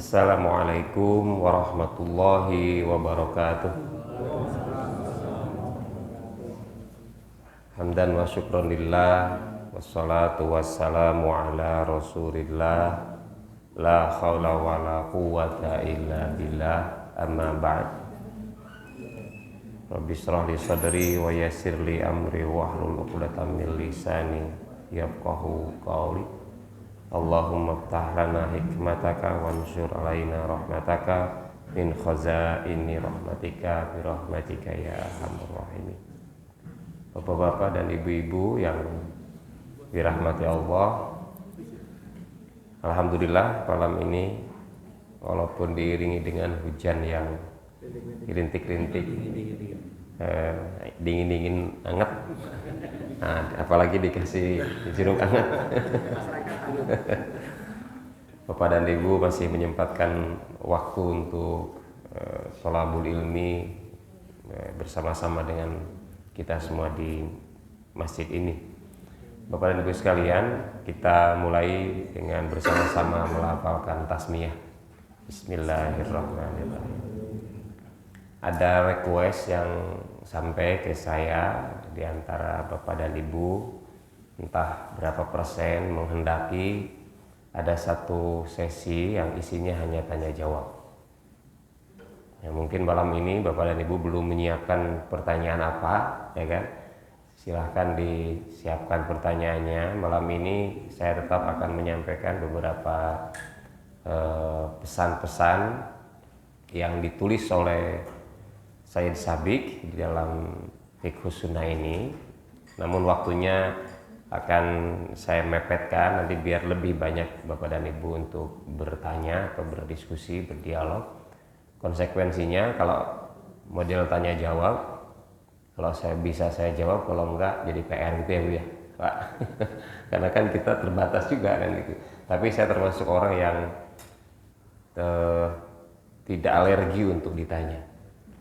Assalamualaikum warahmatullahi wabarakatuh. Hamdan wa syukran lillah, wassalatu wassalamu ala rasulillah, la khawla wa la quwwata illa billah, amma ba'd. Rabbi shrah li sadri wa yassir li amri wahlul 'uqdatam min lisani yafqahu qawli. Allahumma ftah lana hikmataka wansyur alaina rahmataka min khazaini rahmatika bi rahmatika ya arhamar rahimin. Bapak-bapak dan ibu-ibu yang dirahmati Allah, alhamdulillah malam ini walaupun diiringi dengan hujan yang rintik-rintik, dingin-dingin hangat, nah, apalagi dikasih jeruk hangat. Bapak dan Ibu masih menyempatkan waktu untuk thalabul ilmi bersama-sama dengan kita semua di masjid ini. Bapak dan Ibu sekalian, kita mulai dengan bersama-sama melafalkan tasmiyah. Bismillahirrahmanirrahim. Ada request yang sampai ke saya di antara Bapak dan Ibu, entah berapa persen menghendaki ada satu sesi yang isinya hanya tanya jawab. Ya, mungkin malam ini Bapak dan Ibu belum menyiapkan pertanyaan apa, ya kan? Silahkan disiapkan pertanyaannya. Malam ini saya tetap akan menyampaikan beberapa pesan-pesan yang ditulis oleh Sayyid Sabiq di dalam Fiqhus Sunnah ini. Namun waktunya akan saya mepetkan nanti biar lebih banyak Bapak dan Ibu untuk bertanya atau berdiskusi, berdialog. Konsekuensinya kalau model tanya jawab, kalau saya bisa saya jawab, kalau enggak jadi PR gitu ya Bu ya, Pak. Karena kan kita terbatas juga kan gitu. Tapi saya termasuk orang yang tidak alergi untuk ditanya.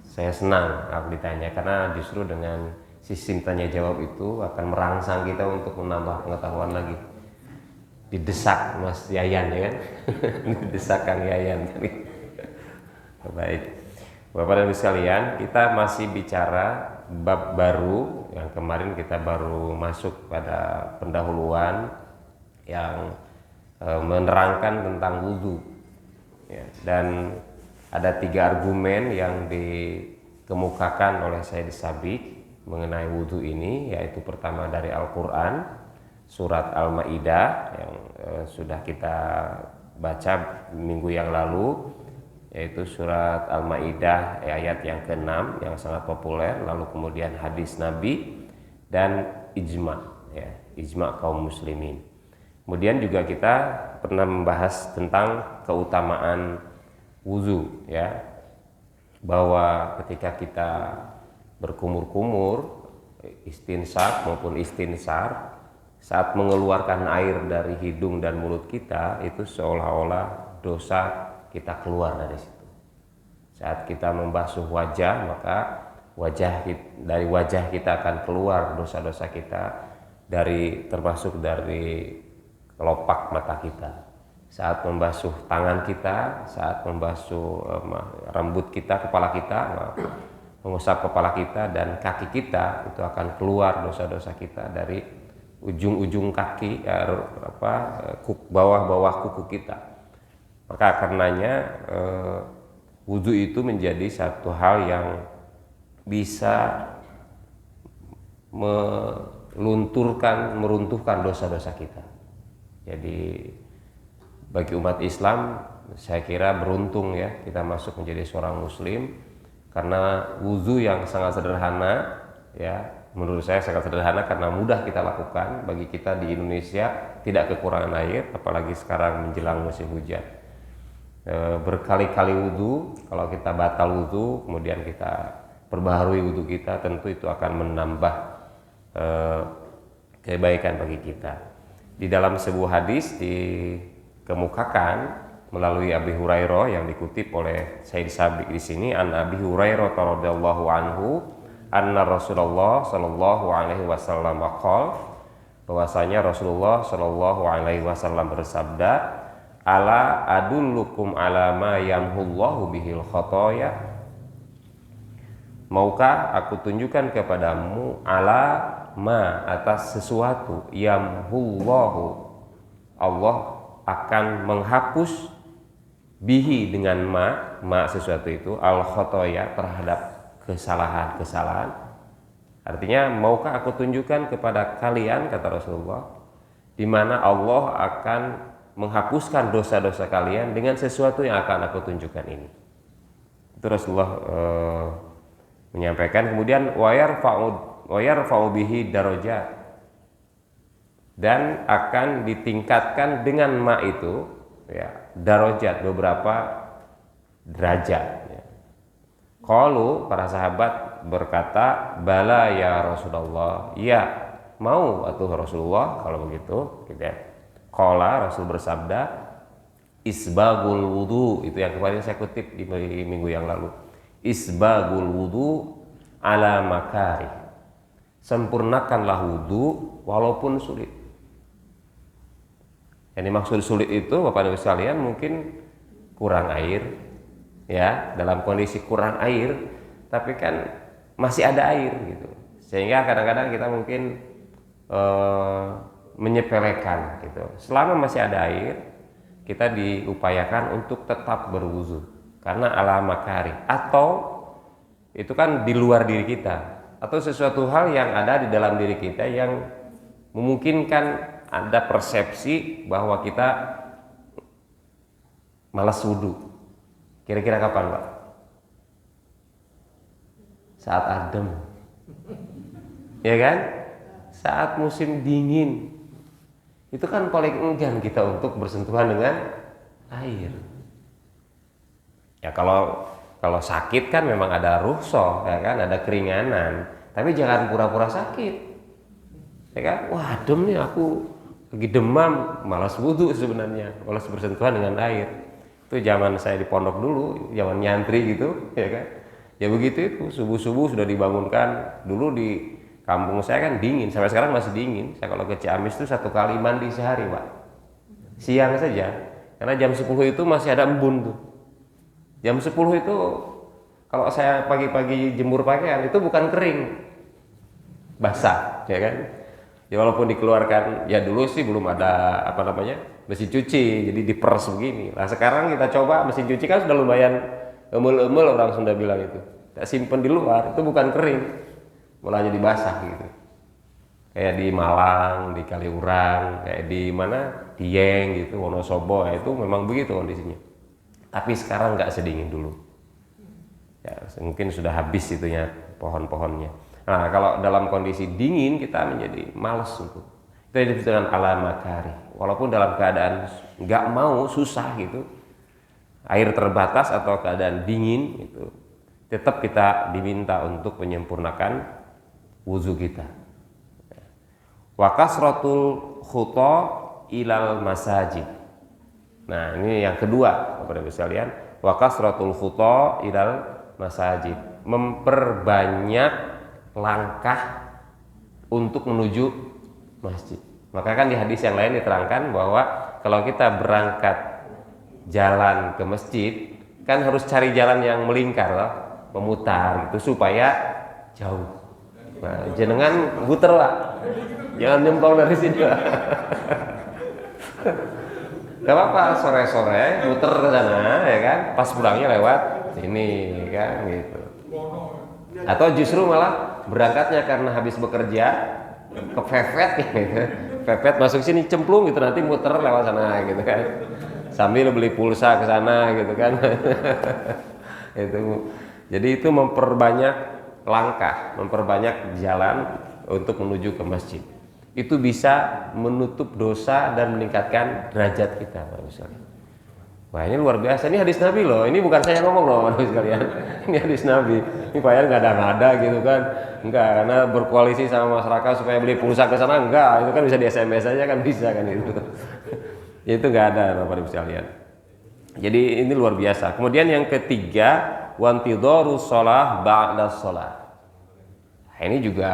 Saya senang aku ditanya karena justru dengan sistem tanya jawab itu akan merangsang kita untuk menambah pengetahuan lagi. Didesak Mas Yayan ya kan? Didesak Kang Yayan. Baik, Bapak dan Ibu sekalian, kita masih bicara bab baru yang kemarin kita baru masuk pada pendahuluan yang menerangkan tentang wudhu. Ya, dan ada 3 argumen yang dikemukakan oleh Sayyid Sabiq mengenai wudhu ini, yaitu pertama dari Al-Quran, surat Al-Ma'idah yang sudah kita baca minggu yang lalu, yaitu surat Al-Ma'idah ayat yang ke-6 yang sangat populer, lalu kemudian hadis Nabi dan ijma, ya, ijma kaum muslimin. Kemudian juga kita pernah membahas tentang keutamaan wudhu, ya, bahwa ketika kita berkumur-kumur, istinsak maupun istinsar, saat mengeluarkan air dari hidung dan mulut kita, itu seolah-olah dosa kita keluar dari situ. Saat kita membasuh wajah, maka dari wajah kita akan keluar dosa-dosa kita, termasuk dari kelopak mata kita. Saat membasuh tangan kita, saat membasuh rambut kita, kepala kita, mengusap kepala kita dan kaki kita, itu akan keluar dosa-dosa kita dari ujung-ujung kaki, bawah-bawah kuku kita. Maka karenanya wudhu itu menjadi satu hal yang bisa meruntuhkan dosa-dosa kita. Jadi bagi umat Islam, saya kira beruntung ya kita masuk menjadi seorang muslim, karena wudhu yang sangat sederhana, ya menurut saya sangat sederhana karena mudah kita lakukan. Bagi kita di Indonesia tidak kekurangan air, apalagi sekarang menjelang musim hujan. Berkali-kali wudhu, kalau kita batal wudhu kemudian kita perbaharui wudhu kita, tentu itu akan menambah kebaikan bagi kita. Di dalam sebuah hadis dikemukakan melalui Abi Hurairah yang dikutip oleh Sayyid Sabiq di sini, an Abi Hurairah radhiyallahu anhu anna Rasulullah sallallahu alaihi wasallam qala, bahwasanya Rasulullah sallallahu alaihi wasallam bersabda, ala adullukum ala ma yamhullahu bihil khotoya, maukah aku tunjukkan kepadamu ala ma, atas sesuatu, yamhullahu, Allah akan menghapus, bihi dengan ma sesuatu itu, al khotoya, terhadap kesalahan-kesalahan. Artinya, maukah aku tunjukkan kepada kalian, kata Rasulullah, di mana Allah akan menghapuskan dosa-dosa kalian dengan sesuatu yang akan aku tunjukkan ini. Itu Rasulullah menyampaikan. Kemudian wayarfa'u bihi darajat, dan akan ditingkatkan dengan ma itu, ya, darajat, beberapa derajat, ya. Qalu, para sahabat berkata, bala ya Rasulullah, ya mau atuh Rasulullah kalau begitu, gitu ya. Qala, Rasul bersabda, isbagul wudu, itu yang kemarin saya kutip di minggu yang lalu. Isbagul wudu ala makari, sempurnakanlah wudu walaupun sulit. Yang dimaksud sulit itu, Bapak Ibu sekalian, mungkin kurang air, ya, dalam kondisi kurang air, tapi kan masih ada air gitu, sehingga kadang-kadang kita mungkin menyepelekan gitu. Selama masih ada air, kita diupayakan untuk tetap berwudu karena ala makari, atau itu kan di luar diri kita, atau sesuatu hal yang ada di dalam diri kita yang memungkinkan ada persepsi bahwa kita malas wudu. Kira-kira kapan, Pak? Saat adem, ya kan? Saat musim dingin, itu kan paling enggan kita untuk bersentuhan dengan air. Ya kalau sakit kan memang ada rukhsah, ya kan, ada keringanan, tapi jangan pura-pura sakit, ya kan? Wah, adem nih, aku lagi demam, malas wudu sebenarnya, malas bersentuhan dengan air. Itu zaman saya di pondok dulu, zaman nyantri gitu, ya kan? Ya begitu itu, subuh-subuh sudah dibangunkan. Dulu di kampung saya kan dingin, sampai sekarang masih dingin. Saya kalau ke Ciamis itu 1 kali mandi sehari, Pak. Siang saja, karena jam 10 itu masih ada embun tuh. Jam 10 itu kalau saya pagi-pagi jemur pakaian itu bukan kering, basah, ya kan? Ya walaupun dikeluarkan, ya dulu sih belum ada mesin cuci, jadi diperes begini. Nah sekarang kita coba mesin cuci kan sudah lumayan emul-emul, orang Sunda bilang itu. Kita simpen di luar, itu bukan kering, malah jadi basah gitu. Kayak di Malang, di Kaliurang, kayak di mana, Dieng gitu, Wonosobo, ya itu memang begitu kondisinya. Tapi sekarang nggak sedingin dulu. Ya, mungkin sudah habis itunya pohon-pohonnya. Nah, kalau dalam kondisi dingin kita menjadi malas untuk. Itu disebut dengan ala makari. Walaupun dalam keadaan nggak mau, susah gitu, air terbatas atau keadaan dingin itu, tetap kita diminta untuk menyempurnakan wudu kita. Wa kasratul khuta ilal masajid. Nah, ini yang kedua, Bapak Ibu sekalian, wa kasratul khuta ilal masajid, memperbanyak langkah untuk menuju masjid. Maka kan di hadis yang lain diterangkan bahwa kalau kita berangkat jalan ke masjid kan harus cari jalan yang melingkar, memutar gitu supaya jauh. Nah, jenengan muter lah, jangan nyemplung dari sini lah. Gak apa-apa, sore-sore muter ke sana, ya kan? Pas pulangnya lewat sini, kan gitu. Atau justru malah berangkatnya karena habis bekerja kepepet gitu. Pepet masuk sini cemplung gitu, nanti muter lewat sana gitu kan. Sambil beli pulsa ke sana gitu kan. Itu. Jadi itu memperbanyak langkah, memperbanyak jalan untuk menuju ke masjid. Itu bisa menutup dosa dan meningkatkan derajat kita, Pak misalnya. Wah, ini luar biasa, ini hadis Nabi loh, ini bukan saya ngomong loh manusia sekalian. Ini hadis Nabi, ini Pak nggak ada gitu kan, enggak, karena berkoalisi sama masyarakat supaya beli pulsa ke sana, enggak, itu kan bisa di SMS aja kan, bisa kan itu. Itu nggak ada Bapak Ibu sekalian. Jadi ini luar biasa. Kemudian yang ketiga, wantidharu shalah ba'da shalah. Nah, ini juga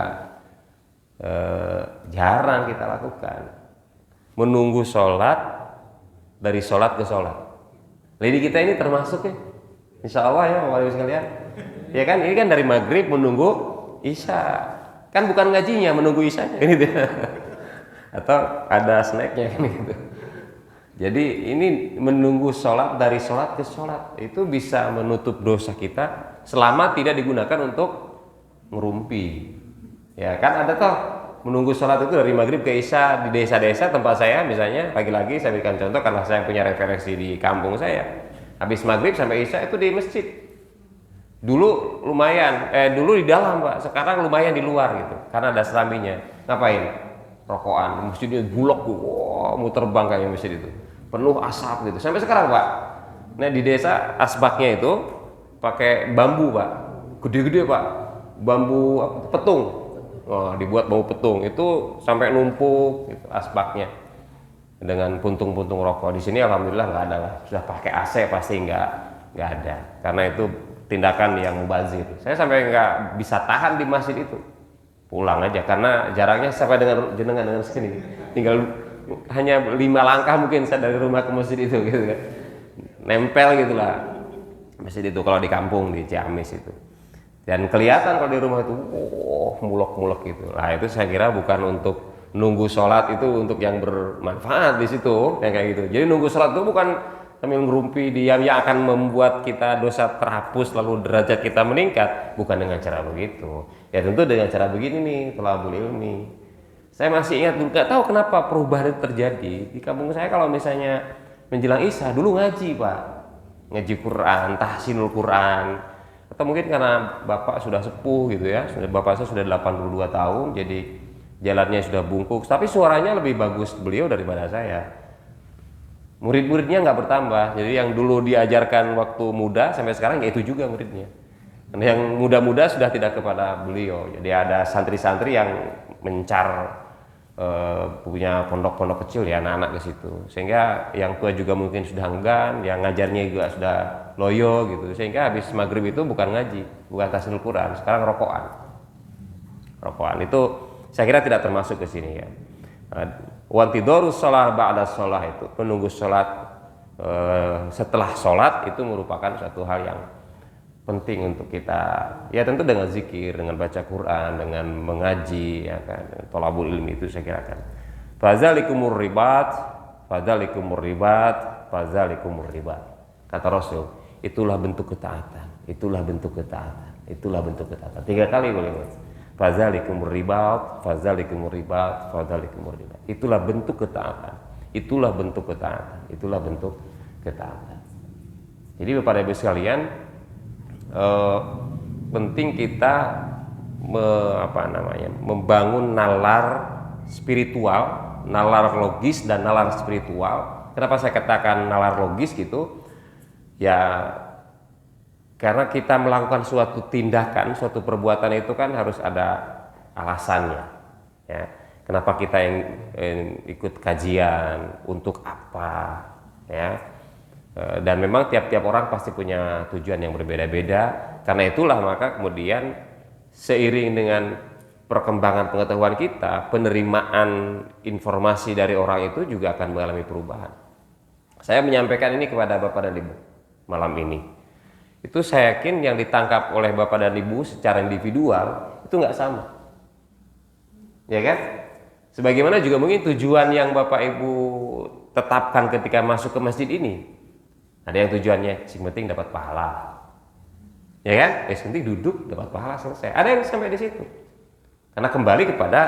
jarang kita lakukan, menunggu sholat dari sholat ke sholat. Lidi kita ini termasuk ya, insya Allah ya Bapak Ibu sekalian. Ya kan, ini kan dari maghrib menunggu isya, kan bukan ngajinya, menunggu isyanya kan gitu. Atau ada snacknya kan gitu. Jadi ini menunggu sholat dari sholat ke sholat itu bisa menutup dosa kita selama tidak digunakan untuk ngerumpi. Ya kan ada toh menunggu sholat itu dari maghrib ke isya di desa-desa tempat saya misalnya, lagi-lagi saya berikan contoh karena saya punya referensi di kampung saya. Habis maghrib sampai isya itu di masjid. Dulu lumayan, dulu di dalam Pak, sekarang lumayan di luar gitu karena ada serambinya. Ngapain? Rokokan, masjidnya bulok, wow, mau terbang kayak masjid itu, penuh asap gitu. Sampai sekarang Pak. Nah di desa asbaknya itu pakai bambu Pak, gede-gede Pak, bambu petung. Oh, dibuat bambu petung itu sampai numpuk gitu, asbaknya dengan puntung-puntung rokok. Di sini alhamdulillah nggak ada lah, sudah pakai AC pasti nggak ada, karena itu tindakan yang mubazir. Saya sampai nggak bisa tahan di masjid itu, pulang aja karena jaraknya sampai dengan sini tinggal hanya 5 langkah mungkin saya dari rumah ke masjid itu gitu kan, nempel gitulah masjid itu kalau di kampung di Ciamis itu. Dan kelihatan kalau di rumah itu, mulek-mulek gitu. Nah itu saya kira bukan untuk nunggu sholat, itu untuk yang bermanfaat di situ, yang kayak gitu. Jadi nunggu sholat itu bukan sambil ngerumpi diam yang akan membuat kita dosa terhapus lalu derajat kita meningkat, bukan dengan cara begitu. Ya tentu dengan cara begini nih, thalabul ilmi. Saya masih ingat dulu, nggak tahu kenapa perubahan itu terjadi di kampung saya. Kalau misalnya menjelang isya dulu ngaji Pak, ngaji Quran, tahsinul Quran. Atau mungkin karena bapak sudah sepuh gitu ya, bapak saya sudah 82 tahun, jadi jalannya sudah bungkuk, tapi suaranya lebih bagus beliau daripada saya. Murid-muridnya nggak bertambah, jadi yang dulu diajarkan waktu muda sampai sekarang ya itu juga muridnya. Dan yang muda-muda sudah tidak kepada beliau, jadi ada santri-santri yang mencar punya pondok-pondok kecil ya anak-anak ke situ, sehingga yang tua juga mungkin sudah enggan, yang ngajarnya juga sudah loyo gitu, sehingga habis maghrib itu bukan ngaji, bukan tahsinul Quran, sekarang rokokan itu saya kira tidak termasuk ke sini ya. Wantidorus sholat ba'da sholat itu menunggu sholat setelah sholat itu merupakan satu hal yang penting untuk kita, ya tentu dengan zikir, dengan baca Quran, dengan mengaji, ya kan, thalabul ilmi itu saya kira kan. Fadzalikumur ribat, kata Rasul, itulah bentuk ketaatan, itulah bentuk ketaatan, itulah bentuk ketaatan. 3 kali boleh mas. Fadzalikumur ribat, itulah bentuk ketaatan, itulah bentuk ketaatan, itulah bentuk ketaatan. Jadi Bapak Ibu sekalian, penting kita membangun nalar spiritual, nalar logis dan nalar spiritual. Kenapa saya katakan nalar logis gitu? Ya karena kita melakukan suatu tindakan, suatu perbuatan itu kan harus ada alasannya. Ya, kenapa kita yang ikut kajian, untuk apa? Ya. Dan memang tiap-tiap orang pasti punya tujuan yang berbeda-beda. Karena itulah maka kemudian seiring dengan perkembangan pengetahuan kita, penerimaan informasi dari orang itu juga akan mengalami perubahan. Saya menyampaikan ini kepada Bapak dan Ibu malam ini. Itu saya yakin yang ditangkap oleh Bapak dan Ibu secara individual itu nggak sama. Ya kan? Sebagaimana juga mungkin tujuan yang Bapak Ibu tetapkan ketika masuk ke masjid ini. Ada yang tujuannya sing penting dapat pahala, ya kan? Penting duduk dapat pahala selesai. Ada yang sampai di situ, karena kembali kepada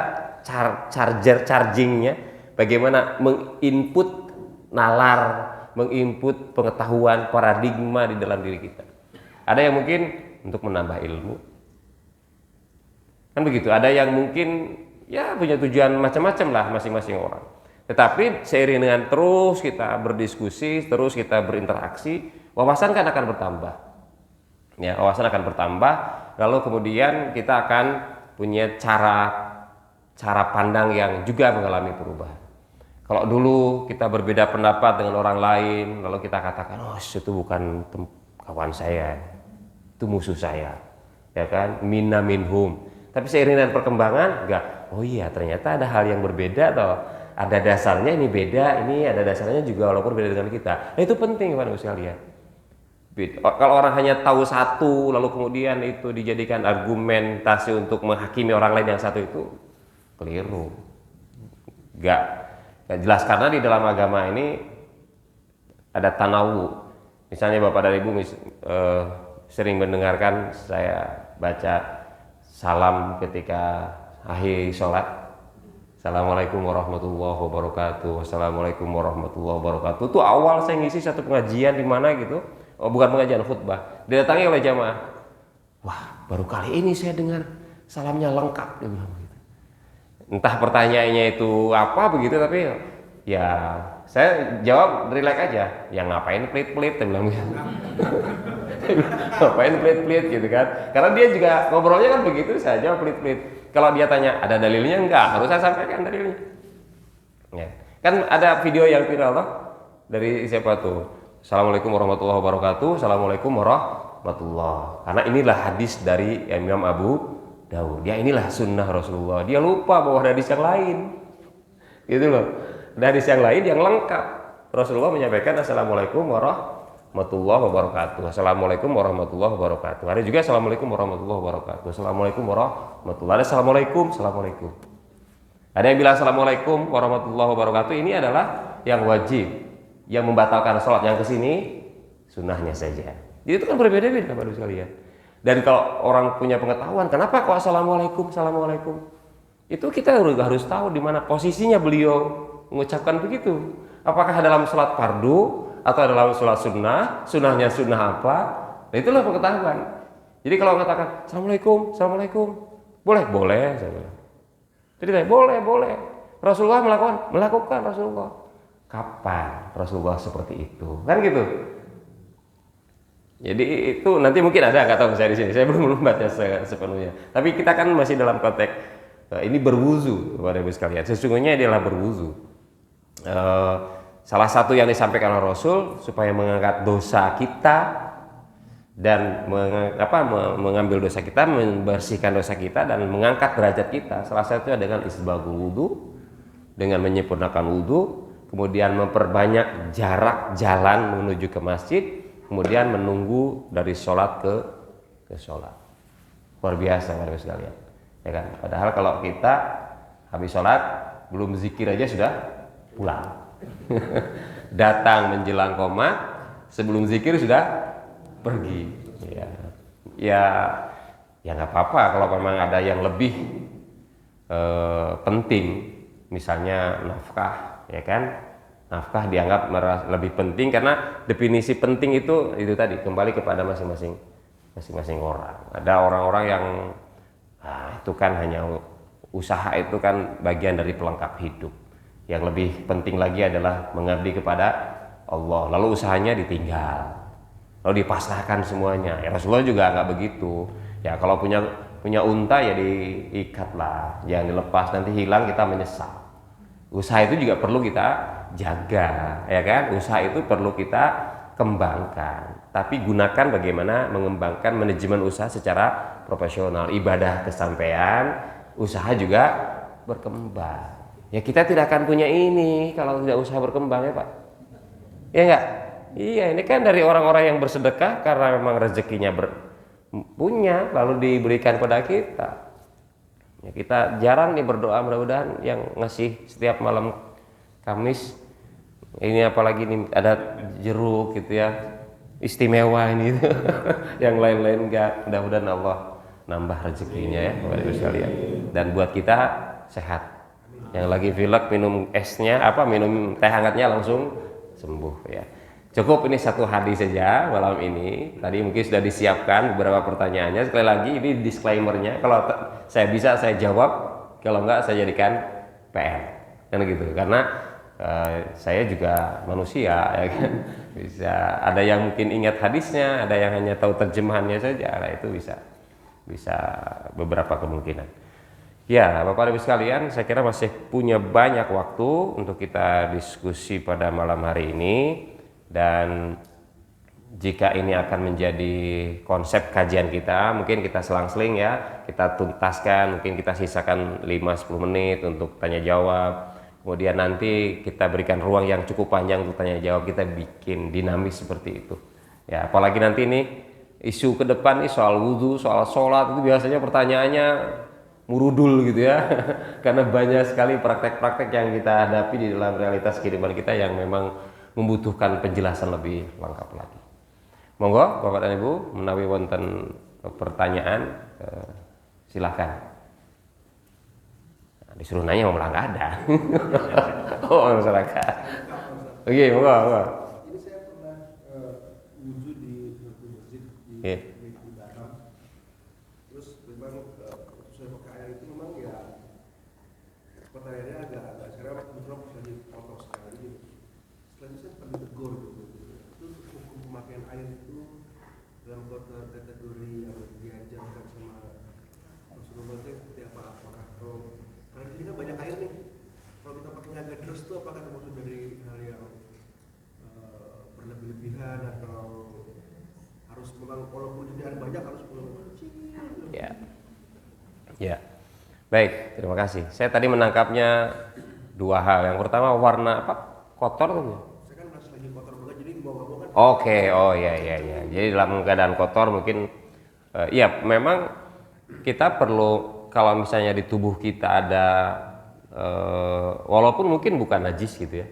chargingnya, bagaimana menginput nalar, menginput pengetahuan, paradigma di dalam diri kita. Ada yang mungkin untuk menambah ilmu, kan begitu. Ada yang mungkin ya punya tujuan macam-macam lah masing-masing orang. Tetapi seiring dengan terus kita berdiskusi, terus kita berinteraksi, wawasan kan akan bertambah. Ya, wawasan akan bertambah, lalu kemudian kita akan punya cara pandang yang juga mengalami perubahan. Kalau dulu kita berbeda pendapat dengan orang lain, lalu kita katakan, oh itu bukan kawan saya, itu musuh saya, ya kan, minna minhum. Tapi seiring dengan perkembangan, enggak, oh iya ternyata ada hal yang berbeda toh. ada dasarnya, ini beda, ini ada dasarnya juga walaupun beda dengan kita. Nah, itu penting Bapak Ibu sekalian. Kalau orang hanya tahu satu lalu kemudian itu dijadikan argumentasi untuk menghakimi orang lain yang satu, itu keliru. Gak jelas, karena di dalam agama ini ada tanawu. Misalnya Bapak dan Ibu sering mendengarkan saya baca salam ketika akhir sholat. Assalamualaikum warahmatullahi wabarakatuh. Assalamualaikum warahmatullahi wabarakatuh. Itu awal saya ngisi satu pengajian di mana gitu. Oh, bukan pengajian, khutbah. Didatangi oleh jamaah. Wah, baru kali ini saya dengar salamnya lengkap, dia bilang begitu. Entah pertanyaannya itu apa begitu, tapi ya saya jawab relax aja. Ya ngapain pelit-pelit, dia bilang gitu. Ngapain pelit-pelit gitu kan. Karena dia juga ngobrolnya kan begitu, saya jawab pelit-pelit. Kalau dia tanya ada dalilnya, enggak, harus saya sampaikan dalilnya. Ya. Kan ada video yang viral loh dari siapa tuh? Assalamualaikum warahmatullahi wabarakatuh. Assalamualaikum warahmatullahi. Karena inilah hadis dari Imam Abu Dawud. Ya inilah sunnah Rasulullah. Dia lupa bahwa ada hadis yang lain. Gitu loh. Ada hadis yang lain yang lengkap. Rasulullah menyampaikan Assalamualaikum warahmatullahi wabarakatuh. Assalamualaikum warahmatullahi wabarakatuh. Ada juga Assalamualaikum warahmatullahi wabarakatuh. Assalamualaikum warahmatullahi. Ada Assalamualaikum. Ada yang bilang Assalamualaikum warahmatullahi wabarakatuh. Ini adalah yang wajib, yang membatalkan sholat. Yang kesini sunnahnya saja. Jadi itu kan berbeda-beda Bapak Ibu sekalian. Dan kalau orang punya pengetahuan, kenapa kok Assalamualaikum, itu kita harus tahu di mana posisinya beliau mengucapkan begitu. Apakah dalam sholat fardu atau dalam sholat sunnah, sunnahnya sunnah apa? Nah, itulah pengetahuan. Jadi kalau mengatakan Assalamualaikum, boleh, saya bilang. Jadi boleh. Rasulullah melakukan Rasulullah. Kapan Rasulullah seperti itu? Kan gitu. Jadi itu nanti mungkin ada, nggak tahu saya di sini. Saya belum membaca sepenuhnya. Tapi kita kan masih dalam konteks ini berwuzu kepada Ibu sekalian. Sesungguhnya adalah berwuzu. Salah satu yang disampaikan oleh Rasul supaya mengangkat dosa kita dan mengambil dosa kita, membersihkan dosa kita dan mengangkat derajat kita. Salah satunya dengan isbagul wudu, dengan menyempurnakan wudu, kemudian memperbanyak jarak jalan menuju ke masjid, kemudian menunggu dari sholat ke sholat. Luar biasa Bapak sekalian, ya kan? Padahal kalau kita habis sholat belum zikir aja sudah pulang. Datang menjelang qomat, sebelum zikir sudah pergi. Ya nggak apa-apa kalau memang ada yang lebih penting, misalnya nafkah, ya kan? Nafkah dianggap lebih penting karena definisi penting itu tadi kembali kepada masing-masing orang. Ada orang-orang yang itu kan hanya usaha, itu kan bagian dari pelengkap hidup. Yang lebih penting lagi adalah mengabdi kepada Allah. Lalu usahanya ditinggal, lalu dipasrahkan semuanya. Ya Rasulullah juga nggak begitu. Ya kalau punya unta ya diikatlah, jangan dilepas, nanti hilang kita menyesal. Usaha itu juga perlu kita jaga, ya kan? Usaha itu perlu kita kembangkan, tapi gunakan bagaimana mengembangkan manajemen usaha secara profesional. Ibadah kesampaian, usaha juga berkembang. Ya kita tidak akan punya ini kalau tidak usaha berkembang, ya Pak. Ya enggak? Iya, ini kan dari orang-orang yang bersedekah karena memang rezekinya punya lalu diberikan pada kita. Ya, kita jarang nih berdoa, mudah-mudahan yang ngasih setiap malam Kamis ini apalagi nih ada jeruk gitu ya, istimewa ini. Yang lain-lain enggak. Mudah-mudahan Allah nambah rezekinya ya Bapak Ibu sekalian. Dan buat kita sehat. Yang lagi pilek minum esnya minum teh hangatnya langsung sembuh ya. Cukup ini satu hadis saja malam ini. Tadi mungkin sudah disiapkan beberapa pertanyaannya. Sekali lagi ini disclaimernya, kalau saya bisa saya jawab, kalau enggak saya jadikan PR kan gitu. Karena saya juga manusia, ya kan. Bisa ada yang mungkin ingat hadisnya, ada yang hanya tahu terjemahannya saja. Nah, itu bisa beberapa kemungkinan. Ya, Bapak Ibu sekalian, saya kira masih punya banyak waktu untuk kita diskusi pada malam hari ini. Dan jika ini akan menjadi konsep kajian kita, mungkin kita selang-seling ya, kita tuntaskan, mungkin kita sisakan 5-10 menit untuk tanya jawab. kemudian nanti kita berikan ruang yang cukup panjang untuk tanya jawab, kita bikin dinamis seperti itu. Ya, apalagi nanti ini isu ke depan nih soal wudhu, soal sholat, itu biasanya pertanyaannya murudul gitu ya. Karena banyak sekali praktek-praktek yang kita hadapi di dalam realitas kehidupan kita yang memang membutuhkan penjelasan lebih lengkap lagi. Monggo Bapak dan Ibu menawi wonten pertanyaan, silahkan. Nah, disuruh nanya malah nggak ada. Oh, masyarakat. Oke, monggo. Ini saya pernah wudhu di satu masjid di Batam. Terus memang saya pakai air itu memang ya pertanyaannya agak sekarang kebetulan lagi kotor sekali. Setelah itu saya pernah ditegur gitu. Itu hukum pemakaian air itu dalam kategori yang diajarkan sama Rasulullah itu seperti apa? Apakah karena di sini kan banyak air nih. Kalau kita pakai jaga terus itu apakah termasuk dari hal yang berlebih-lebihan atau harus memang walaupun di air banyak harus kecil? Ya. Baik, terima kasih. Saya tadi menangkapnya dua hal. Yang pertama warna apa? Kotor tuh. Saya kan masih lagi kotor banget jadi mau nggak mau kan. Oke, oh ya. Jadi dalam keadaan kotor mungkin ya memang kita perlu, kalau misalnya di tubuh kita ada walaupun mungkin bukan najis gitu ya.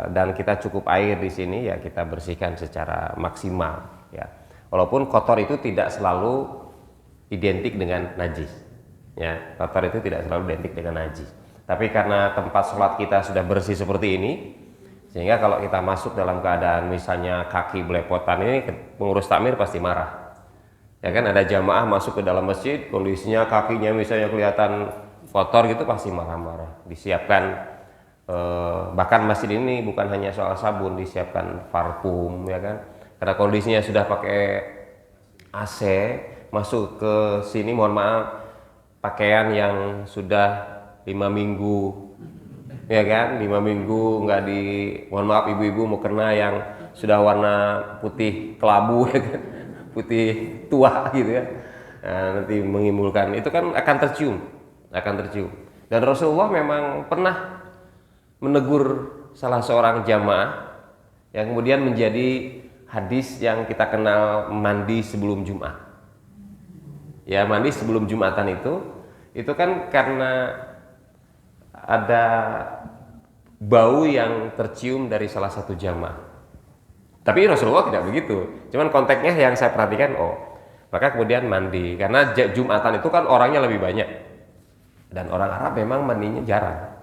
Dan kita cukup air di sini ya kita bersihkan secara maksimal ya. Walaupun kotor itu tidak selalu identik dengan najis. Ya, kotor itu tidak selalu identik dengan najis. Tapi karena tempat sholat kita sudah bersih seperti ini, sehingga kalau kita masuk dalam keadaan misalnya kaki belepotan, ini pengurus takmir pasti marah. Ya kan, ada jamaah masuk ke dalam masjid, kondisinya kakinya misalnya kelihatan kotor gitu, pasti marah-marah. Disiapkan bahkan masjid ini bukan hanya soal sabun, disiapkan parfum ya kan. Karena kondisinya sudah pakai AC, masuk ke sini mohon maaf pakaian yang sudah 5 minggu ya kan, 5 minggu nggak di, mohon maaf ibu-ibu mau kena yang sudah warna putih kelabu ya kan, putih tua gitu ya. Nah, nanti menimbulkan itu kan akan tercium. Dan Rasulullah memang pernah menegur salah seorang jamaah yang kemudian menjadi hadis yang kita kenal, mandi sebelum Jumat. Ya, mandi sebelum Jumatan itu kan karena ada bau yang tercium dari salah satu jamaah. Tapi Rasulullah tidak begitu. Cuman konteksnya yang saya perhatikan, maka kemudian mandi. Karena Jumatan itu kan orangnya lebih banyak. Dan orang Arab memang mandinya jarang.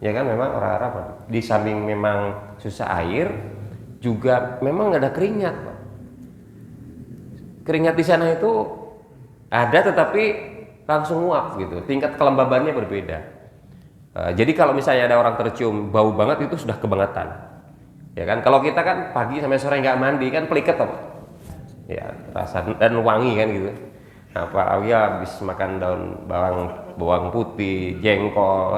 Ya kan, memang orang Arab di samping memang susah air, juga memang nggak ada keringat, Pak. Keringat di sana itu ada tetapi langsung nguap gitu, tingkat kelembabannya berbeda. Jadi kalau misalnya ada orang tercium bau banget itu sudah kebangetan, ya kan. Kalau kita kan pagi sampai sore nggak mandi kan peliket apa? Ya rasa dan wangi kan gitu. Nah, apalagi habis makan daun bawang putih, jengkol,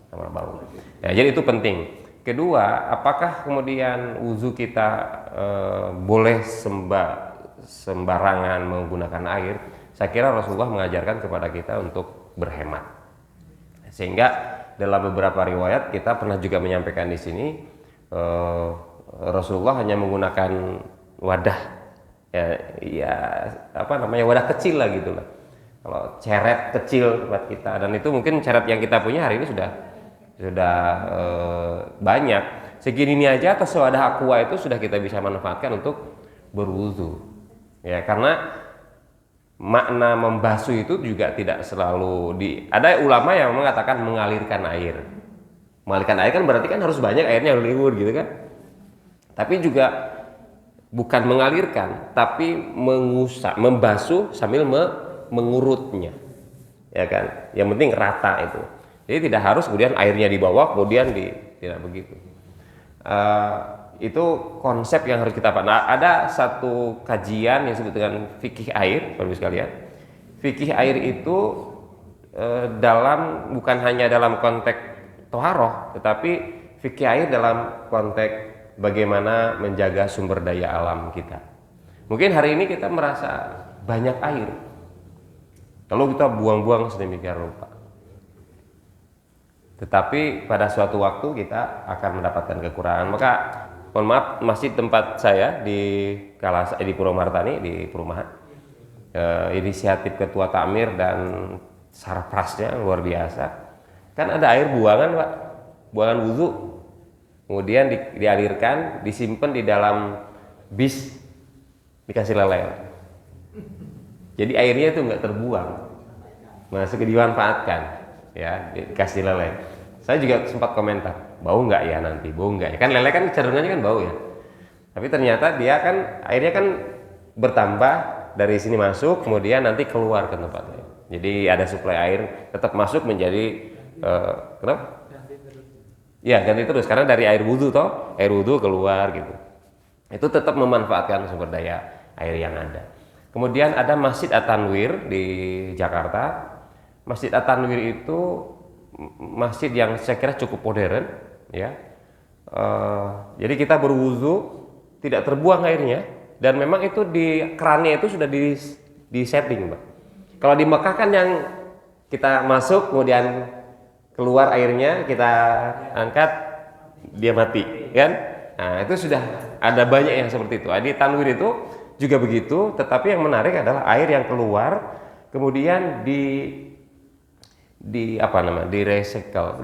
sama bau. Ya, jadi itu penting. Kedua, apakah kemudian wudu kita boleh sembarangan menggunakan air? Saya kira Rasulullah mengajarkan kepada kita untuk berhemat. Sehingga dalam beberapa riwayat kita pernah juga menyampaikan di sini Rasulullah hanya menggunakan wadah wadah kecil lah gitu lah. Kalau ceret kecil buat kita, dan itu mungkin ceret yang kita punya hari ini sudah banyak. Segini ini aja atau sewadah aqua itu sudah kita bisa manfaatkan untuk berwudu. Ya, karena makna membasuh itu juga tidak selalu ada ulama yang mengatakan mengalirkan air. Mengalirkan air kan berarti kan harus banyak airnya liur gitu kan. Tapi juga bukan mengalirkan, tapi mengusap, membasuh sambil mengurutnya. Ya kan? Yang penting rata itu. Jadi tidak harus kemudian airnya di bawah kemudian tidak begitu. Itu konsep yang harus kita pahami. Nah, ada satu kajian yang disebut dengan fikih air, Bapak sekalian. Fikih air itu bukan hanya dalam konteks toharoh, tetapi fikih air dalam konteks bagaimana menjaga sumber daya alam kita. Mungkin hari ini kita merasa banyak air, lalu kita buang-buang sedemikian rupa. Tetapi pada suatu waktu kita akan mendapatkan kekurangan. Maka mohon maaf, masjid tempat saya di di Purwomartani, di perumahan, inisiatif ketua takmir dan sarprasnya luar biasa. Kan ada air buangan, Pak, buangan wudhu, kemudian dialirkan, disimpan di dalam bis, dikasih lele. Jadi airnya itu nggak terbuang, masuk dimanfaatkan, ya, dikasih lele. Saya juga sempat komentar, bau nggak ya nanti, bau nggak ya? Kan lele kan cenderungannya kan bau ya. Tapi ternyata dia kan airnya kan bertambah dari sini masuk, kemudian nanti keluar ke tempat lain. Jadi ada suplai air tetap masuk menjadi kenapa? Ya ganti terus karena dari air wudhu toh, air wudhu keluar gitu. Itu tetap memanfaatkan sumber daya air yang ada. Kemudian ada Masjid At-Tanwir di Jakarta. Masjid At-Tanwir itu masjid yang saya kira cukup modern, ya. Jadi kita berwudu tidak terbuang airnya, dan memang itu di kerannya itu sudah di setting, Pak. Kalau di Mekah kan yang kita masuk kemudian keluar airnya kita angkat dia mati, kan? Nah itu sudah ada banyak yang seperti itu. Di Tanwir itu juga begitu, tetapi yang menarik adalah air yang keluar kemudian recycle,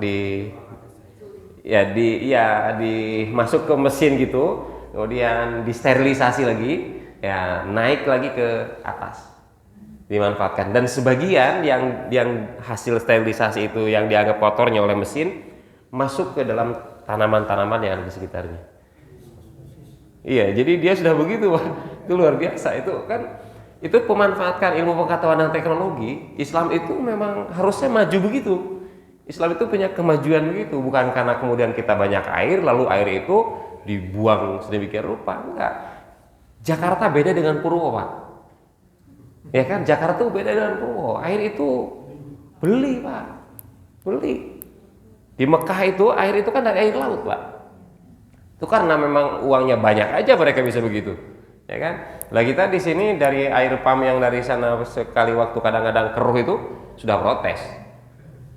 masuk ke mesin gitu, kemudian disterilisasi lagi, ya naik lagi ke atas, dimanfaatkan. Dan sebagian yang hasil sterilisasi itu yang dianggap kotornya oleh mesin masuk ke dalam tanaman-tanaman yang ada di sekitarnya. Iya, jadi dia sudah begitu, Pak. Itu luar biasa. Itu pemanfaatkan ilmu pengetahuan dan teknologi. Islam itu memang harusnya maju begitu. Islam itu punya kemajuan begitu, bukan karena kemudian kita banyak air lalu air itu dibuang sedemikian rupa. Enggak. Jakarta beda dengan Purwo, Pak. Ya kan, Jakarta itu beda dengan Purwo. Air itu beli, Pak. Beli. Di Mekah itu air itu kan dari air laut, Pak. Itu karena memang uangnya banyak aja mereka bisa begitu, ya kan? Lah kita di sini dari air pump yang dari sana sekali waktu kadang-kadang keruh itu sudah protes,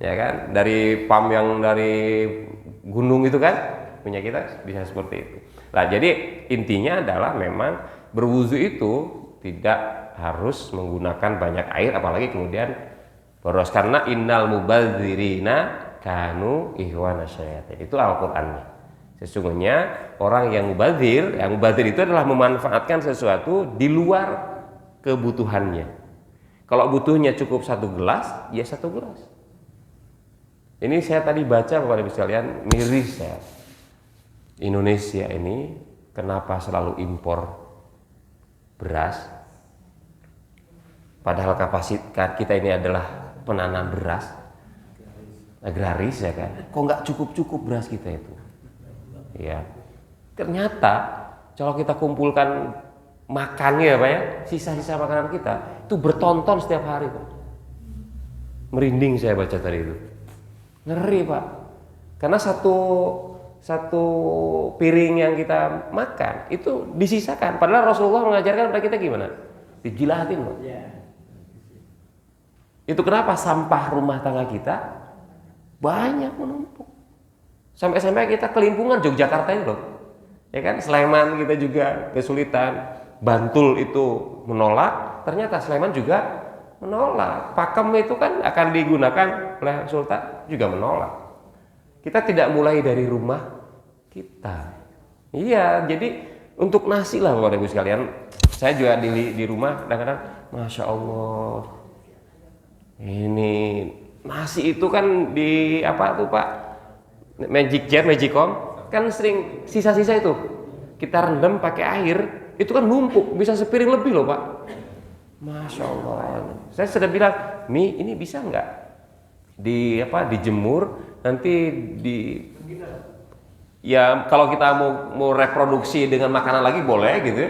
ya kan? Dari pump yang dari gunung itu kan punya kita bisa seperti itu. Nah jadi intinya adalah memang berwudu itu tidak harus menggunakan banyak air, apalagi kemudian boros, karena innal mubadzirina kanu ikhwana syayatin. Itu Al-Qur'annya. Sesungguhnya orang yang mubadzir itu adalah memanfaatkan sesuatu di luar kebutuhannya. Kalau butuhnya cukup 1 gelas, ya 1 gelas. Ini saya tadi baca Bapak Ibu sekalian, miris ya. Indonesia ini kenapa selalu impor beras? Padahal kapasitas kita ini adalah penanam beras, agraris ya kan. Kok nggak cukup beras kita itu? Ya, ternyata kalau kita kumpulkan makannya, Pak ya, sisa-sisa makanan kita itu bertonton setiap hari, Pak. Merinding saya baca tadi itu, ngeri, Pak. Karena satu piring yang kita makan itu disisakan. Padahal Rasulullah mengajarkan kepada kita gimana? Dijilatin, Pak. Itu kenapa sampah rumah tangga kita banyak menumpuk. Sampai kita kelimpungan Yogyakarta itu loh, ya kan? Sleman kita juga kesulitan, Bantul itu menolak, ternyata Sleman juga menolak. Pakem itu kan akan digunakan oleh Sultan juga menolak. Kita tidak mulai dari rumah kita. Iya, jadi untuk nasi lah Bapak Ibu sekalian. Saya juga di rumah kadang-kadang, Masya Allah, ini nasi itu kan di apa tuh Pak? Magicom kan sering sisa-sisa itu kita rendam pakai air, itu kan numpuk bisa sepiring lebih loh Pak. Masya Allah. Saya sudah bilang, ini bisa nggak dijemur nanti ya kalau kita mau reproduksi dengan makanan lagi boleh gitu.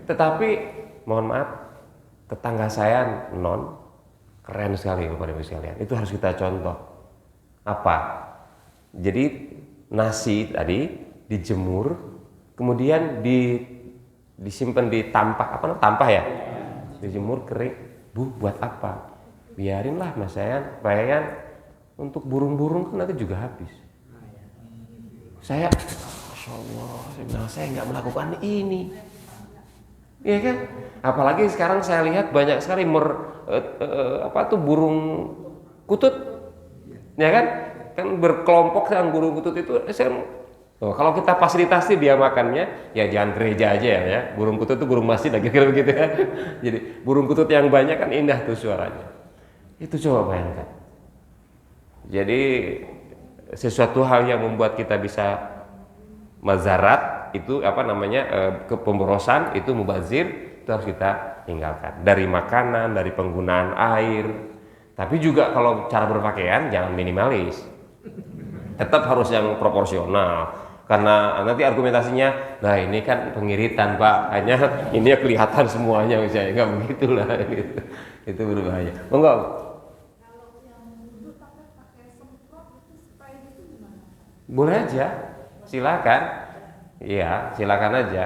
Tetapi mohon maaf, tetangga saya keren sekali Bapak Ibu sekalian. Itu harus kita contoh. Apa? Jadi nasi tadi dijemur, kemudian disimpan di tampah ya, dijemur kering. Bu, buat apa? Biarinlah Mas Sayan, Untuk burung-burung kan nanti juga habis. Saya, Masya Allah, saya bilang saya nggak melakukan ini. Iya kan? Apalagi sekarang saya lihat banyak sekali burung kutut, ya kan? Kan berkelompok dengan burung kutut itu. Kalau kita fasilitasi dia makannya, ya jangan gereja aja ya. Burung kutut itu burung masjid, kira-kira begitu ya. Jadi burung kutut yang banyak kan indah tuh suaranya. Itu coba bayangkan. Jadi sesuatu hal yang membuat kita bisa mazarat itu kepemborosan itu mubazir, itu harus kita tinggalkan. Dari makanan, dari penggunaan air. Tapi juga kalau cara berpakaian jangan minimalis. Tetap harus yang proporsional. Karena nanti argumentasinya, nah ini kan pengiritan Pak, hanya ini kelihatan semuanya misalnya, nggak begitulah gitu. Itu berbahaya. Enggak. Kalau yang wudhu pakai semprot itu spray itu gimana? Boleh aja, silakan. Iya, silakan aja.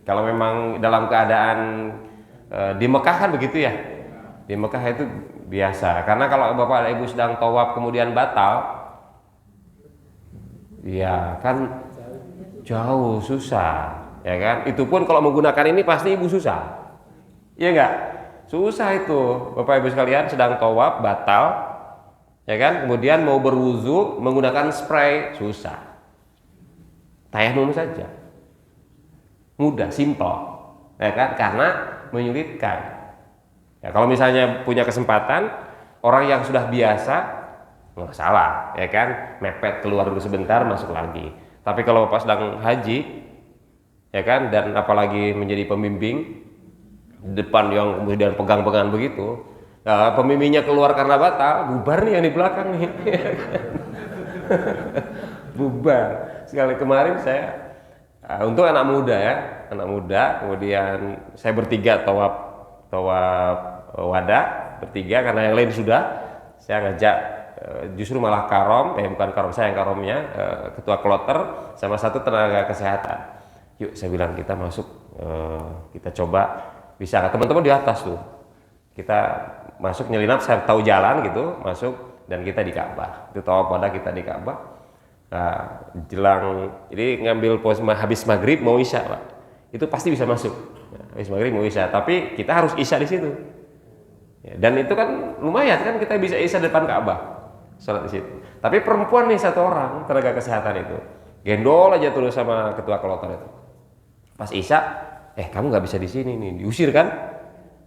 Kalau memang dalam keadaan di Mekah kan begitu ya. Di Mekah itu biasa. Karena kalau Bapak dan Ibu sedang tawaf kemudian batal, ya kan jauh susah, ya kan? Itu pun kalau menggunakan ini pasti ibu susah, iya enggak? Susah itu, Bapak Ibu sekalian sedang tawaf batal, ya kan? Kemudian mau berwuzu menggunakan spray susah. Tayamum saja, mudah, simple, ya kan? Karena menyulitkan. Ya, kalau misalnya punya kesempatan, orang yang sudah biasa nggak salah, ya kan, mepet keluar dulu sebentar masuk lagi. Tapi kalau pas sedang haji, ya kan, dan apalagi menjadi pembimbing depan yang kemudian pegang-pegangan begitu, nah, pembimbingnya keluar karena batal, bubar nih yang di belakang nih. Bubar. Sekali kemarin saya untuk anak muda ya, anak muda, kemudian saya bertiga tawaf wada bertiga karena yang lain sudah, saya ngajak. Justru malah bukan karom, saya yang karomnya, ketua kloter sama satu tenaga kesehatan. Yuk saya bilang kita masuk, kita coba bisa, teman-teman di atas tuh, kita masuk nyelinap, saya tahu jalan gitu, masuk dan kita di Ka'bah. Itu tawaf pada kita di Ka'bah. Nah, jelang jadi ngambil pos habis maghrib mau isya Pak, itu pasti bisa masuk. Habis maghrib mau isya, tapi kita harus isya di situ. Ya, dan itu kan lumayan kan, kita bisa isya depan Ka'bah. Sholat di situ. Tapi perempuan nih satu orang tenaga kesehatan itu gendol aja terus sama ketua kloter itu. Pas isya, kamu nggak bisa di sini nih, diusir kan?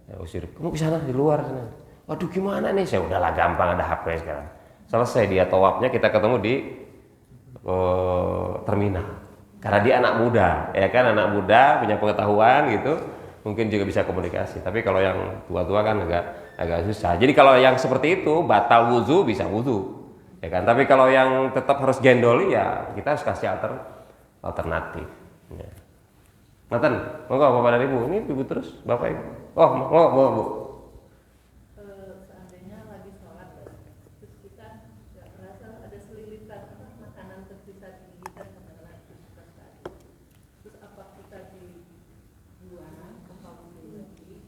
Ya, usir. Kamu di sana di luar sana. Waduh gimana nih? Saya udahlah gampang, ada HP sekarang. Selesai dia tawafnya, kita ketemu di terminal. Karena dia anak muda, ya kan, anak muda punya pengetahuan gitu, mungkin juga bisa komunikasi. Tapi kalau yang tua-tua kan agak susah. Jadi kalau yang seperti itu batal wuzu bisa wuzu, ya kan. Tapi kalau yang tetap harus gendoli ya kita harus kasih alternatif. Ya. Ngaten, monggo Bapak dan Ibu. Ini Ibu terus, Bapak Ibu. Oh, monggo Bu. Seandainya lagi sholat, terus kita nggak merasa ada selilitan makanan tersisa di lidah karena kita tadi. Terus apa kita dibuang apa lagi?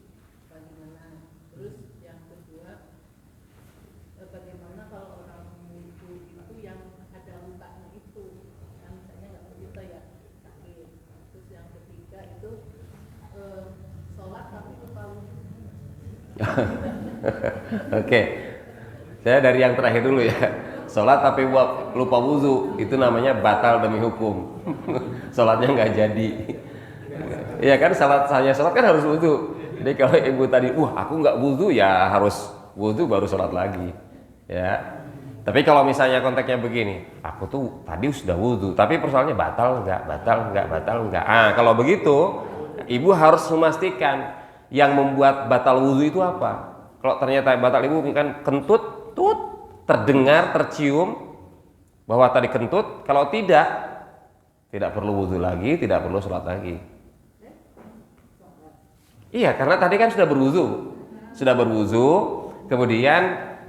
Bagaimana? Terus yang kedua, bagaimana kalau orang wudhu itu yang ada lukanya itu, yang misalnya nggak begitu ya sakit. Terus yang ketiga itu sholat tapi lupa wudhu. Oke. Saya dari yang terakhir dulu ya. Sholat tapi lupa wuzu, itu namanya batal demi hukum. Sholatnya nggak jadi. Iya kan, sholat kan harus wuzu. Jadi kalau ibu tadi, aku nggak wuzu, ya harus wuzu baru sholat lagi. Ya. Tapi kalau misalnya konteksnya begini, aku tuh tadi sudah wuzu, tapi persoalannya batal nggak. Kalau begitu, ibu harus memastikan yang membuat batal wuzu itu apa. Kalau ternyata batal ibu kan kentut, terdengar, tercium bahwa tadi kentut, kalau tidak perlu wuzu lagi, tidak perlu sholat lagi. Iya, karena tadi kan sudah berwuzu, kemudian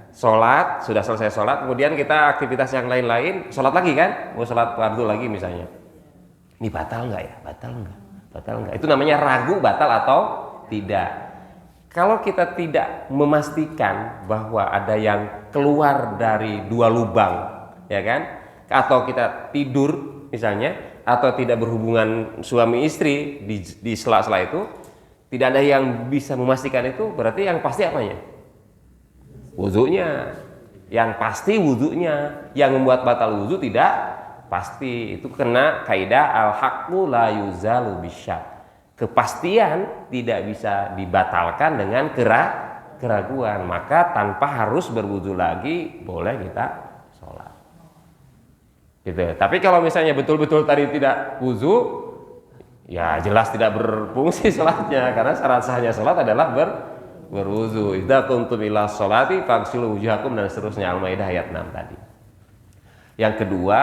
sholat, sudah selesai sholat, kemudian kita aktivitas yang lain-lain, sholat lagi kan, mau sholat fardu lagi misalnya. Ini batal nggak ya? Batal nggak? Itu namanya ragu batal atau tidak. Kalau kita tidak memastikan bahwa ada yang keluar dari dua lubang, ya kan? Atau kita tidur misalnya, atau tidak berhubungan suami istri di sela-sela itu, tidak ada yang bisa memastikan itu, berarti yang pasti apanya? Wudunya. Yang pasti wudunya. Yang membuat batal wudu tidak pasti. Itu kena kaidah al-haqqu la yuzalu bisyak. Kepastian tidak bisa dibatalkan dengan keraguan. Maka tanpa harus berwudu lagi boleh kita sholat. Gitu. Tapi kalau misalnya betul-betul tadi tidak wudu, ya jelas tidak berfungsi sholatnya, karena syarat sahnya sholat adalah berwudu. Idza kuntum ila sholati faghsilu wujuhakum dan seterusnya, Al-Maidah ayat 6 tadi. Yang kedua,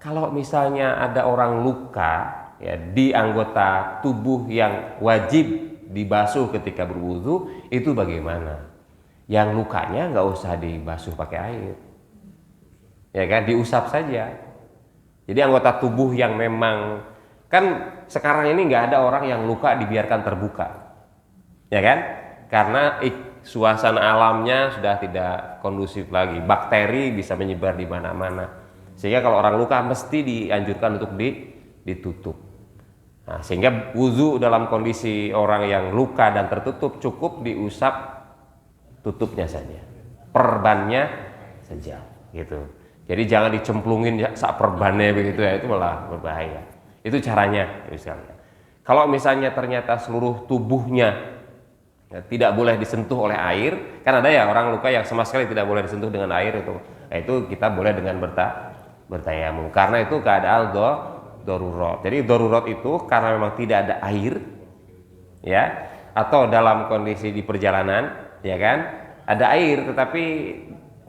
kalau misalnya ada orang luka ya di anggota tubuh yang wajib dibasuh ketika berwudu, itu bagaimana? Yang lukanya nggak usah dibasuh pakai air, ya kan, diusap saja. Jadi anggota tubuh yang memang, kan sekarang ini nggak ada orang yang luka dibiarkan terbuka, ya kan, karena suasana alamnya sudah tidak kondusif lagi, bakteri bisa menyebar di mana-mana, sehingga kalau orang luka mesti dianjurkan untuk ditutup. Nah, sehingga wudu dalam kondisi orang yang luka dan tertutup cukup diusap tutupnya saja, perbannya saja, gitu. Jadi jangan dicemplungin sak perbannya begitu ya, itu malah berbahaya. Itu caranya misalnya. Kalau misalnya ternyata seluruh tubuhnya ya, tidak boleh disentuh oleh air, kan ada ya orang luka yang sama sekali tidak boleh disentuh dengan air itu. Nah, itu kita boleh dengan bertayamum, karena itu keadaan darurat. Jadi darurat itu karena memang tidak ada air, ya, atau dalam kondisi di perjalanan, ya kan, ada air, tetapi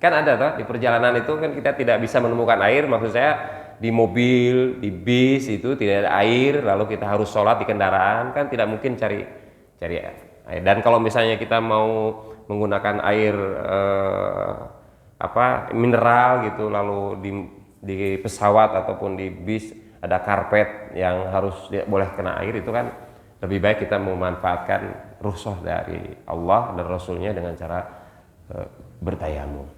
kan ada toh di perjalanan itu kan kita tidak bisa menemukan air. Maksud saya di mobil, di bis itu tidak ada air, lalu kita harus sholat di kendaraan, kan tidak mungkin cari air. Dan kalau misalnya kita mau menggunakan air mineral gitu, lalu di pesawat ataupun di bis ada karpet yang harus boleh kena air, itu kan lebih baik kita memanfaatkan rukhsah dari Allah dan Rasulnya dengan cara bertayamum.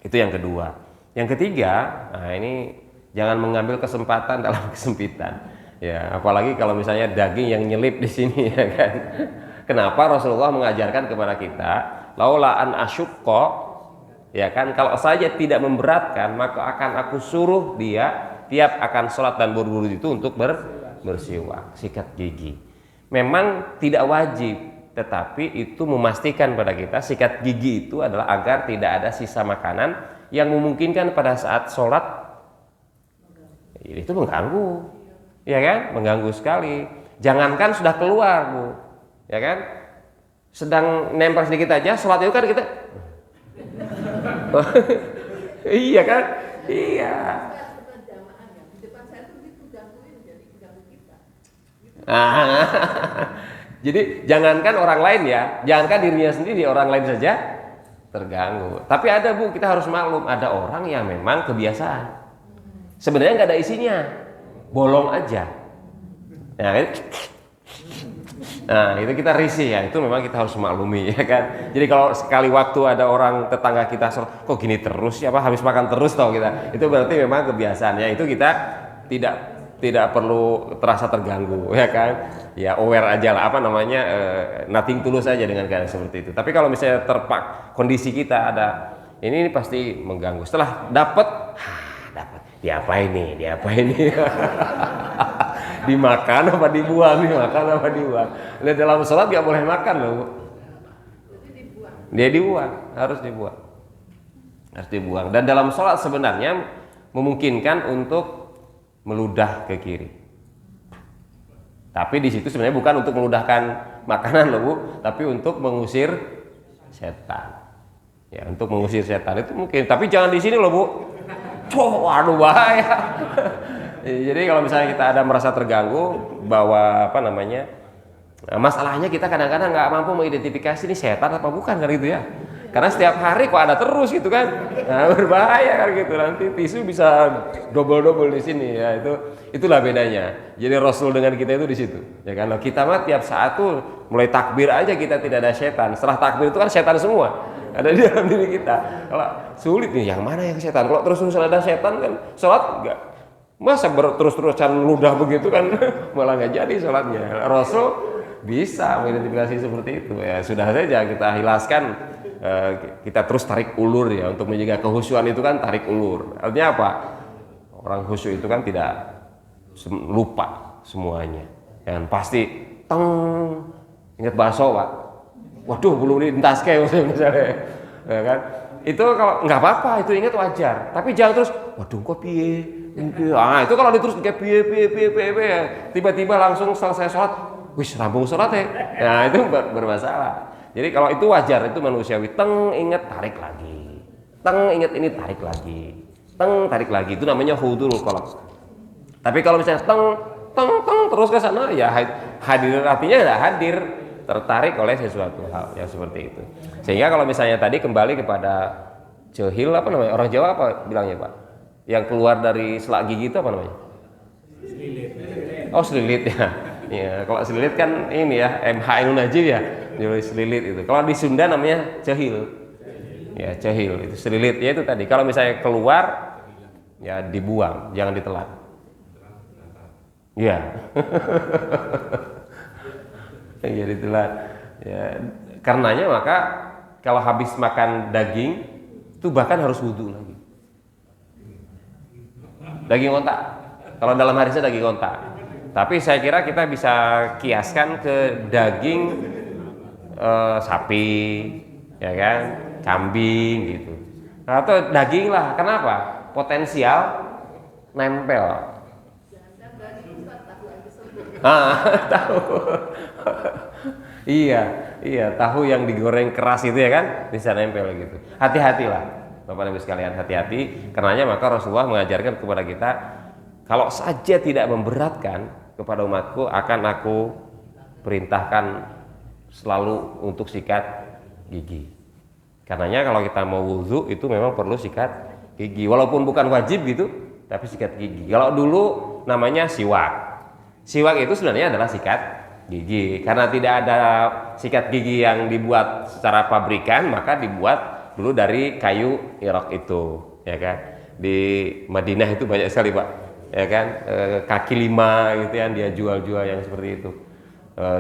Itu yang kedua. Yang ketiga, nah ini jangan mengambil kesempatan dalam kesempitan. Ya, apalagi kalau misalnya daging yang nyelip di sini, ya kan. Kenapa Rasulullah mengajarkan kepada kita, laula an asyukko, ya kan, kalau saja tidak memberatkan, maka akan aku suruh dia tiap akan sholat dan berwudu itu untuk bersiwak, sikat gigi. Memang tidak wajib, tetapi itu memastikan pada kita sikat gigi itu adalah agar tidak ada sisa makanan yang memungkinkan pada saat sholat itu mengganggu, ya kan, mengganggu sekali. Jangankan sudah keluar, Bu, ya kan, sedang nempel sedikit aja, sholat itu kan kita iya kan, iya. Jadi jangankan orang lain ya, jangankan dirinya sendiri, orang lain saja terganggu. Tapi ada, Bu, kita harus maklum, ada orang yang memang kebiasaan, sebenarnya nggak ada isinya, bolong aja. Nah, itu kita risih ya, itu memang kita harus maklumi, ya kan. Jadi kalau sekali waktu ada orang tetangga kita kok gini terus ya, habis makan terus tau kita, itu berarti memang kebiasaannya. Itu kita tidak perlu terasa terganggu, ya kan, ya aware aja lah, nothing tulus aja dengan keadaan seperti itu. Tapi kalau misalnya kondisi kita ada ini pasti mengganggu. Setelah dapat diapain nih dimakan apa dibuang, Nah, dalam sholat nggak boleh makan loh, dia harus dibuang. Dan dalam sholat sebenarnya memungkinkan untuk meludah ke kiri. Tapi di situ sebenarnya bukan untuk meludahkan makanan loh, Bu, tapi untuk mengusir setan. Ya, untuk mengusir setan itu mungkin. Tapi jangan di sini loh, Bu. Waduh, bahaya. Jadi kalau misalnya kita ada merasa terganggu bahwa masalahnya kita kadang-kadang nggak mampu mengidentifikasi ini setan apa bukan, kan gitu ya. Karena setiap hari kok ada terus gitu kan, nah, berbahaya kan gitu. Nanti tisu bisa double di sini ya, itulah bedanya. Jadi Rasul dengan kita itu di situ, ya kan. Kita mah tiap saat tuh mulai takbir aja kita tidak ada setan. Setelah takbir itu kan setan semua ada di dalam diri kita. Kalau sulit nih, yang mana yang setan? Kalau terus-terusan ada setan kan sholat enggak. Masa terus-terusan ludah begitu kan malah nggak jadi sholatnya. Rasul bisa mengidentifikasi seperti itu. Ya sudah saja kita hilaskan, kita terus tarik ulur ya untuk menjaga kehusyuan itu kan tarik ulur. Artinya apa? Orang khusyuk itu kan tidak lupa semuanya. Dan pasti ingat bakso Pak. Waduh belum ditaske misalnya, ya kan? Itu kalau nggak apa-apa, itu ingat wajar. Tapi jangan terus, waduh kok piye? Itu kalau diterus kayak piye, tiba-tiba langsung selesai sholat, wis rampung sholat ya. Nah itu bermasalah. Jadi kalau itu wajar, itu manusiawi. Ingat tarik lagi. Ingat ini tarik lagi. Tarik lagi. Itu namanya hudul qalb. Tapi kalau misalnya terus ke sana ya hadir, artinya tidak hadir, tertarik oleh sesuatu hal yang seperti itu. Sehingga kalau misalnya tadi kembali kepada jahil, apa namanya, orang Jawa apa bilangnya Pak, yang keluar dari selak gigi itu apa namanya? Selilit ya. Ya kalau selilit kan ini ya MH Najib ya, jadi selilit itu. Kalau di Sunda namanya jahil. Ya jahil itu selilit ya, itu tadi. Kalau misalnya keluar ya dibuang, jangan ditelan. Ya. Ya ditelan. Ya, karenanya maka kalau habis makan daging itu bahkan harus wudhu lagi. Daging onta. Kalau dalam hadisnya daging onta. Tapi saya kira kita bisa kiaskan ke daging sapi, ya kan, kambing gitu. Atau daging lah. Kenapa? Potensial nempel. Tahu. Iya, tahu yang digoreng keras itu ya kan bisa nempel gitu. Hati-hatilah, Bapak Ibu sekalian, hati-hati. Karenanya maka Rasulullah mengajarkan kepada kita, kalau saja tidak memberatkan kepada umatku, akan aku perintahkan selalu untuk sikat gigi. Karenanya kalau kita mau wudhu itu memang perlu sikat gigi, walaupun bukan wajib gitu, tapi sikat gigi. Kalau dulu namanya siwak. Siwak itu sebenarnya adalah sikat gigi. Karena tidak ada sikat gigi yang dibuat secara pabrikan, maka dibuat dulu dari kayu irok itu, ya kan. Di Madinah itu banyak sekali Pak, ya kan, kaki 5 gitu yang dia jual-jual yang seperti itu.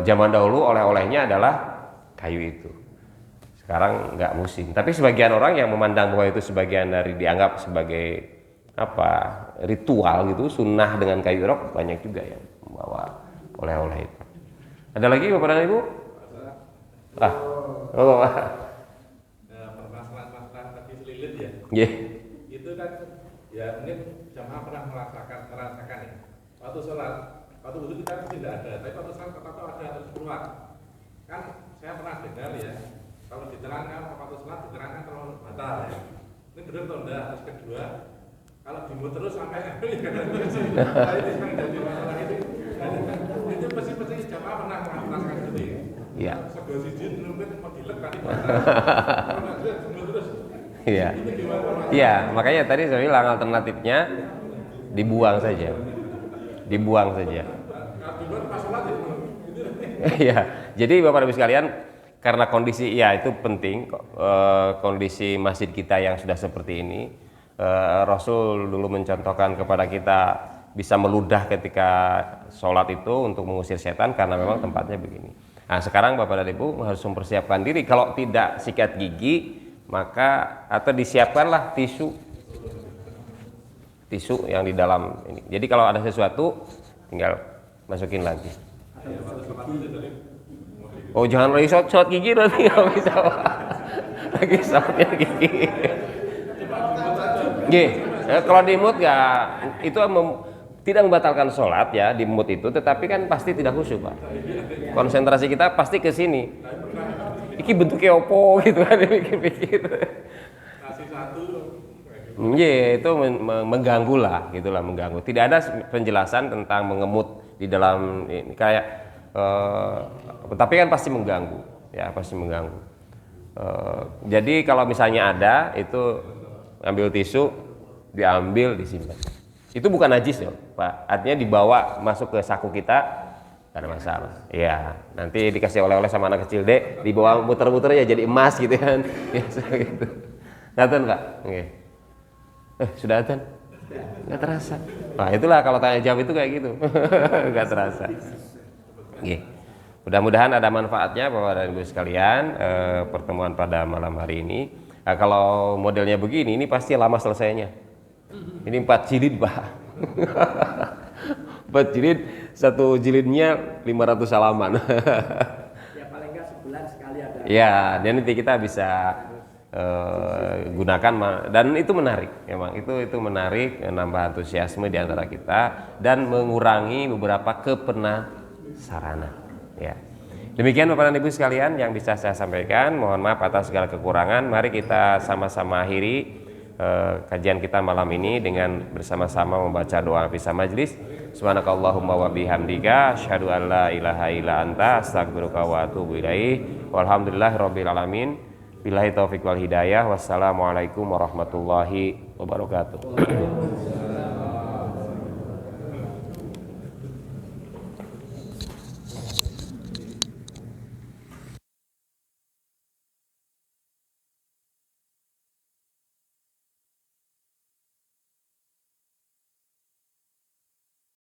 Zaman dahulu oleh-olehnya adalah kayu itu. Sekarang nggak musim. Tapi sebagian orang yang memandang bahwa itu sebagian dari dianggap sebagai ritual gitu, sunnah dengan kayu irok, banyak juga yang membawa oleh-oleh itu. Ada lagi Bapak dan Ibu? Permasalahan tadi selilit ya. Yeah. Itu kan ya mungkin jamaah pernah merasakan ya. Waktu sholat, waktu wudhu kita tidak ada, tapi waktu sholat tetap ada terus keluar. Kan saya pernah dengar ya, kalau diterangkan waktu sholat diterangkan terlalu batal ya. Ini benar atau enggak? Terus kedua, kalau dimut terus sampai itu pasti jamaah pernah merasakan gitu ya. Iya. Sebuah sijin mungkin mau dilek tadi. Iya. Iya, makanya tadi saya bilang alternatifnya dibuang saja. Dibuang saja. Iya. Jadi Bapak Ibu sekalian, karena kondisi itu penting, kondisi masjid kita yang sudah seperti ini, Rasul dulu mencontohkan kepada kita bisa meludah ketika sholat itu untuk mengusir setan karena memang tempatnya begini. Nah sekarang Bapak dan Ibu harus mempersiapkan diri, kalau tidak sikat gigi maka atau disiapkanlah tisu yang di dalam ini. Jadi kalau ada sesuatu tinggal masukin lagi. Oh jangan lagi sholat gigi nanti nggak bisa lagi sholatnya gigi. Kalau dimut ya itu tidak membatalkan sholat ya, dimut itu, tetapi kan pasti tidak khusyuk Pak. Konsentrasi kita pasti ke sini. Iki bentuknya opo gitu kan, dipikir-pikir. Itu mengganggu lah, gitulah, mengganggu. Tidak ada penjelasan tentang mengemut di dalam ini kayak, tapi kan pasti mengganggu, ya pasti mengganggu. Jadi kalau misalnya ada itu ambil tisu, diambil, disimpan. Itu bukan najis ya Pak, artinya dibawa masuk ke saku kita, Gak ada masalah. Iya, nanti dikasih oleh-oleh sama anak kecil, Dek, dibawa muter-muter ya jadi emas gitu kan. Biasa gitu. Ngaten, Pak? Oke. Sudah adzan? Nggak terasa. Nah, itulah kalau tanya jawab itu kayak gitu. Nggak terasa. Oke. Mudah-mudahan ada manfaatnya Bapak dan Ibu sekalian pertemuan pada malam hari ini. Nah, kalau modelnya begini, ini pasti lama selesainya. Ini 4 jilid, Pak. 4 jilid, satu jilidnya 500 halaman. Ya paling nggak sebulan sekali ada. Ya, dan nanti kita bisa gunakan dan itu menarik, memang itu menarik, menambah antusiasme di antara kita dan mengurangi beberapa kepenasaran. Ya. Demikian Bapak dan Ibu sekalian yang bisa saya sampaikan. Mohon maaf atas segala kekurangan. Mari kita sama-sama akhiri kajian kita malam ini dengan bersama-sama membaca doa pisah majlis. Subhanakallahumma wa bihamdika asyhadu an la ilaha illa anta astaghfiruka wa atubu ilaik. Walhamdulillahirabbil alamin. Billahi taufik wal hidayah. Wassalamualaikum warahmatullahi wabarakatuh.